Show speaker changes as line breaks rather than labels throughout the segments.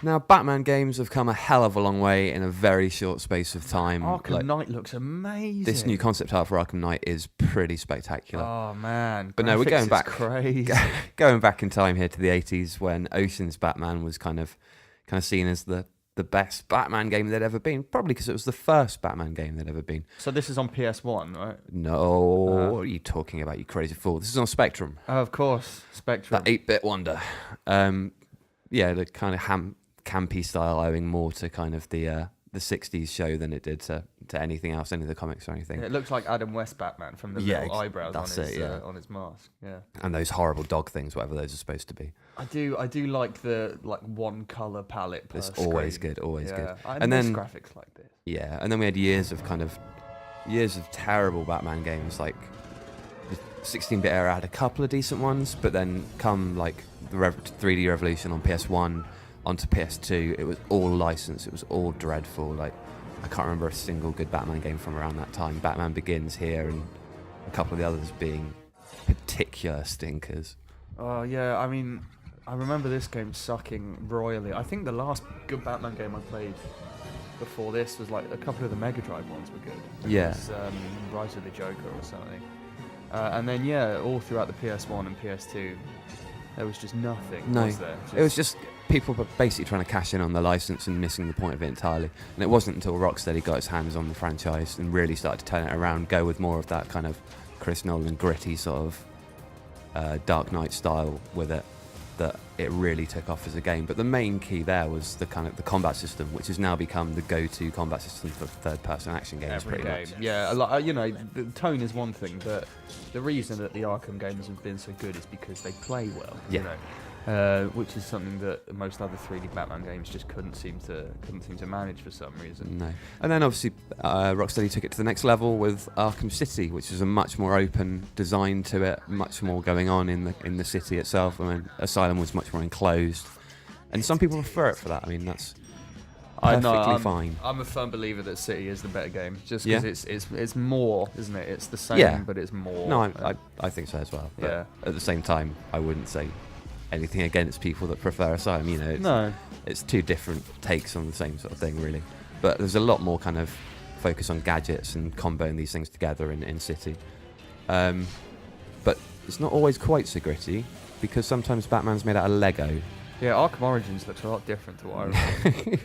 Now, Batman games have come a hell of a long way in a very short space of time.
Arkham Knight looks amazing.
This new concept art for Arkham Knight is pretty spectacular.
Oh man,
but no, we're going back,
crazy.
Going back in time here to the 80s when Ocean's Batman was kind of seen as the best Batman game there'd ever been. Probably because it was the first Batman game there'd ever been.
So this is on PS1, right?
No, what are you talking about, you crazy fool? This is on Spectrum.
Oh, of course, Spectrum.
That 8-bit wonder. Yeah, the kind of campy style, owing more to kind of the 60s show than it did to anything else, any of the comics or anything.
Yeah, it looks like Adam West Batman from the little eyebrows on his mask. Yeah,
and those horrible dog things, whatever those are supposed to be.
I do like the one color palette.
It's always good, always good.
I miss graphics like this.
Yeah, and then we had years of terrible Batman games. Like the 16-bit era had a couple of decent ones, but then come like the 3D Revolution on PS1 onto PS2, it was all licensed. It was all dreadful. Like I can't remember a single good Batman game from around that time. Batman Begins here, and a couple of the others being particular stinkers.
Oh yeah, I mean, I remember this game sucking royally. I think the last good Batman game I played before this was like a couple of the Mega Drive ones were good.
Yeah.
It was, Rise of the Joker or something. And then all throughout the PS1 and PS2, there was just nothing.
No,
was there?
It was just people were basically trying to cash in on the license and missing the point of it entirely. And it wasn't until Rocksteady got its hands on the franchise and really started to turn it around, go with more of that kind of Chris Nolan gritty sort of Dark Knight style with it, that it really took off as a game. But the main key there was the kind of the combat system, which has now become the go-to combat system for third-person action games.
Every
pretty
game.
much.
Yeah, the tone is one thing, but the reason that the Arkham games have been so good is because they play well.
Yeah.
You know? Which is something that most other 3D Batman games just couldn't seem to manage for some reason.
No. And then obviously Rocksteady took it to the next level with Arkham City, which is a much more open design to it, much more going on in the city itself. I mean, Asylum was much more enclosed, and some people prefer it for that. I mean, that's perfectly fine.
I'm a firm believer that City is the better game, just because it's more, isn't it? It's the same,
Yeah.
but it's more.
No, I think so as well. But
Yeah.
at the same time, I wouldn't say anything against people that prefer Asylum. You know, it's two different takes on the same sort of thing, really. But there's a lot more kind of focus on gadgets and comboing these things together in City. But it's not always quite so gritty, because sometimes Batman's made out of Lego.
Yeah, Arkham Origins looks a lot different to what I remember.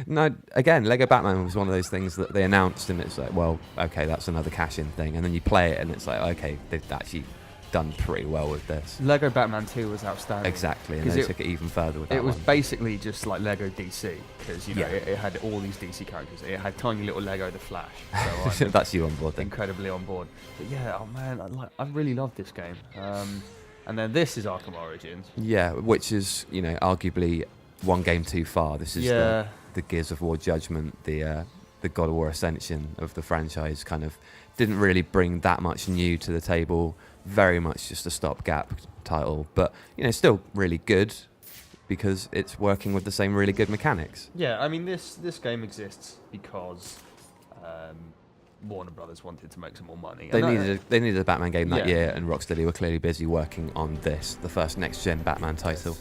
No, again, Lego Batman was one of those things that they announced, and it's like, well, okay, that's another cash-in thing. And then you play it, and it's like, okay, they've actually done pretty well with this.
Lego Batman 2 was outstanding.
Exactly, and they took it even further with that.
It was
one.
basically just like Lego DC, because it had all these DC characters. It had tiny little Lego the Flash. So
that's you on board then.
Incredibly on board. But yeah, oh man, I really love this game. And then this is Arkham Origins.
Yeah, which is, you know, arguably one game too far. This is the Gears of War Judgment, the God of War Ascension of the franchise. Kind of didn't really bring that much new to the table. Very much just a stopgap title, but you know, still really good because it's working with the same really good mechanics.
Yeah, I mean, this game exists because Warner Brothers wanted to make some more money.
They needed a Batman game that year, and Rocksteady were clearly busy working on this, the first next-gen Batman title,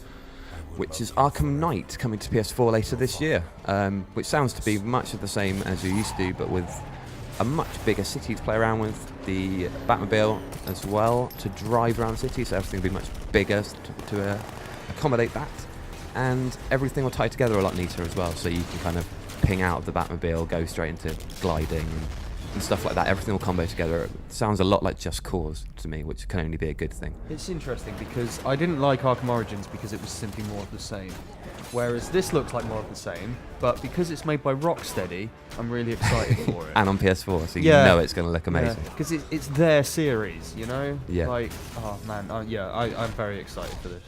which is Arkham Knight, coming to PS4 later this year, which sounds to be much of the same as you're used to, but with a much bigger city to play around with, the Batmobile as well to drive around the city, so everything will be much bigger to accommodate that, and everything will tie together a lot neater as well, so you can kind of ping out of the Batmobile, go straight into gliding and stuff like that. Everything will combo together. It sounds a lot like Just Cause to me, which can only be a good thing.
It's interesting because I didn't like Arkham Origins because it was simply more of the same. Whereas this looks like more of the same, but because it's made by Rocksteady, I'm really excited for it.
And on PS4, so you know it's going to look amazing.
Because it's their series, you know?
Yeah.
Like, oh man, I'm very excited for this.